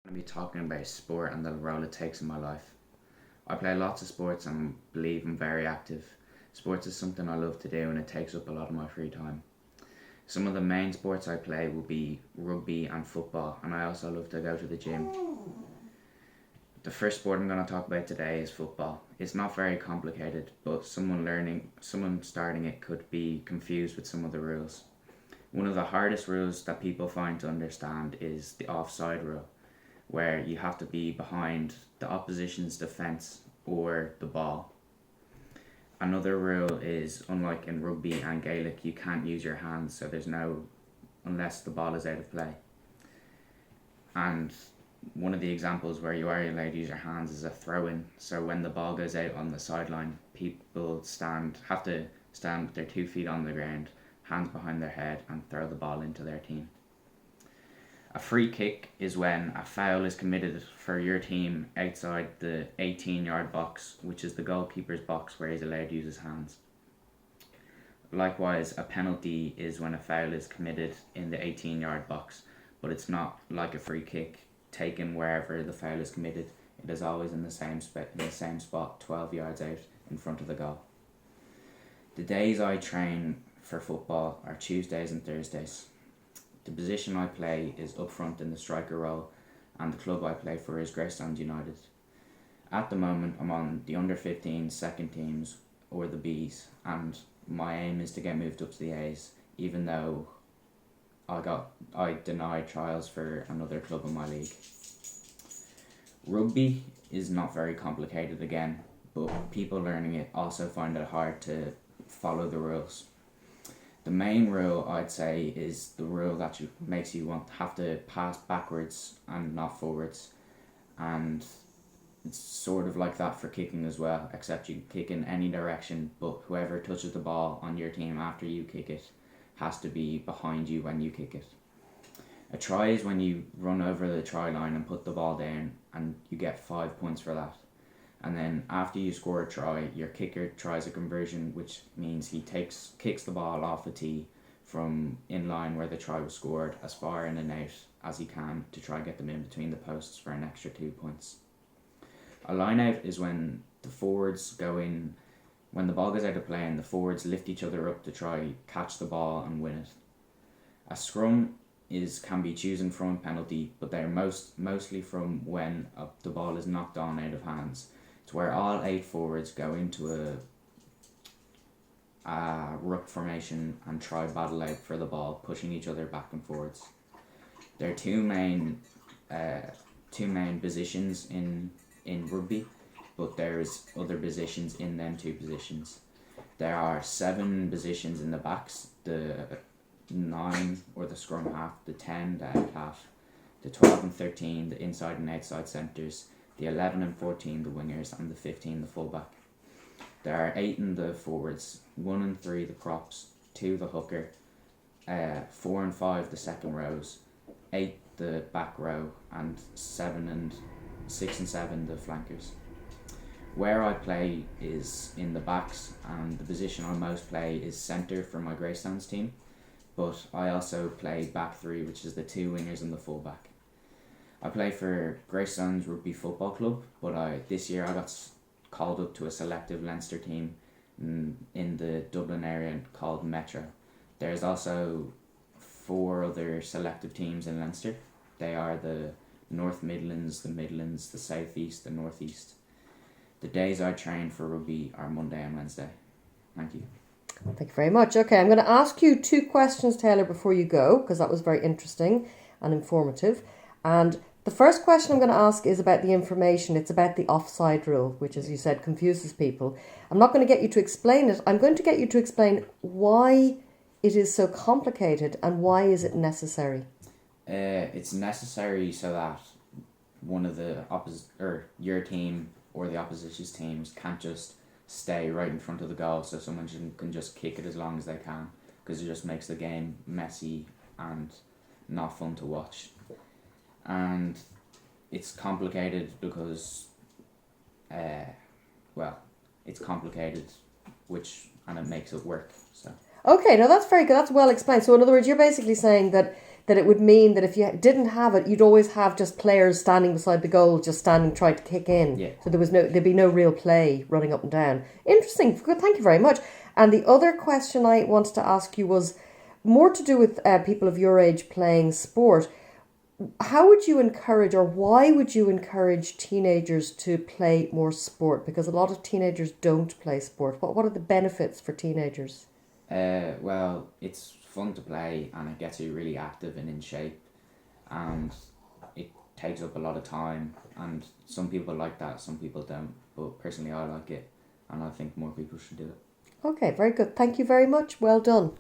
going to be talking about sport and the role it takes in my life. I play lots of sports and believe I'm very active. Sports is something I love to do and it takes up a lot of my free time. Some of the main sports I play will be rugby and football, and I also love to go to the gym. The first sport I'm going to talk about today is football. It's not very complicated, but someone starting it could be confused with some of the rules. One of the hardest rules that people find to understand is the offside rule, where you have to be behind the opposition's defence or the ball. Another rule is, unlike in rugby and Gaelic, you can't use your hands, so there's no, unless the ball is out of play. And one of the examples where you are allowed to use your hands is a throw-in. So when the ball goes out on the sideline, people have to stand with their 2 feet on the ground, hands behind their head, and throw the ball into their team. A free kick is when a foul is committed for your team outside the 18-yard box, which is the goalkeeper's box where he's allowed to use his hands. Likewise, a penalty is when a foul is committed in the 18-yard box, but it's not like a free kick taken wherever the foul is committed. It is always in the same spot, 12 yards out in front of the goal. The days I train for football are Tuesdays and Thursdays. The position I play is up front in the striker role, and the club I play for is Greystones United. At the moment, I'm on the under-15 second teams or the Bs, and my aim is to get moved up to the As, even though I denied trials for another club in my league. Rugby is not very complicated again, but people learning it also find it hard to follow the rules. The main rule, I'd say, is the rule that makes you have to pass backwards and not forwards. And it's sort of like that for kicking as well, except you kick in any direction, but whoever touches the ball on your team after you kick it has to be behind you when you kick it. A try is when you run over the try line and put the ball down, and you get 5 points for that. And then after you score a try, your kicker tries a conversion, which means he kicks the ball off a tee from in line where the try was scored as far in and out as he can to try and get them in between the posts for an extra 2 points. A line out is when the forwards go in, when the ball goes out of play and the forwards lift each other up to try catch the ball and win it. A scrum can be chosen from a penalty, but they're mostly from when the ball is knocked on out of hands. It's where all 8 forwards go into a ruck formation and try battle out for the ball, pushing each other back and forwards. There are two main positions in rugby, but there's other positions in them 2 positions. There are 7 positions in the backs: the 9 or the scrum half, the 10 the out half, the 12 and 13 the inside and outside centres, the 11 and 14 the wingers, and the 15 the fullback. There are 8 in the forwards, 1 and 3 the props, 2 the hooker, 4 and 5 the second rows, 8 the back row, and 6 and 7 the flankers. Where I play is in the backs, and the position I most play is centre for my Greystones team, but I also play back 3, which is the 2 wingers and the fullback. I play for Greystones Rugby Football Club, but this year I got called up to a selective Leinster team in the Dublin area called Metro. There's also 4 other selective teams in Leinster. They are the North Midlands, the South East, the North East. The days I train for rugby are Monday and Wednesday. Thank you. Thank you very much. Okay, I'm going to ask you 2 questions, Taylor, before you go, because that was very interesting and informative. And the first question I'm going to ask is about the information. It's about the offside rule, which, as you said, confuses people. I'm not going to get you to explain it. I'm going to get you to explain why it is so complicated and why is it necessary. It's necessary so that one of the your team or the opposition's teams can't just stay right in front of the goal, so someone can just kick it as long as they can, because it just makes the game messy and not fun to watch. And it's complicated because, it's complicated, and it makes it work. So. Okay, no, that's very good. That's well explained. So in other words, you're basically saying that that it would mean that if you didn't have it, you'd always have just players standing beside the goal, just standing trying to kick in. Yeah. So there'd be no real play running up and down. Interesting. Good. Thank you very much. And the other question I wanted to ask you was more to do with people of your age playing sport. How would you encourage, or why would you encourage teenagers to play more sport? Because a lot of teenagers don't play sport. What are the benefits for teenagers? Well, it's fun to play and it gets you really active and in shape, and it takes up a lot of time, and some people like that, some people don't, but personally I like it and I think more people should do it. Okay, very good. Thank you very much. Well done.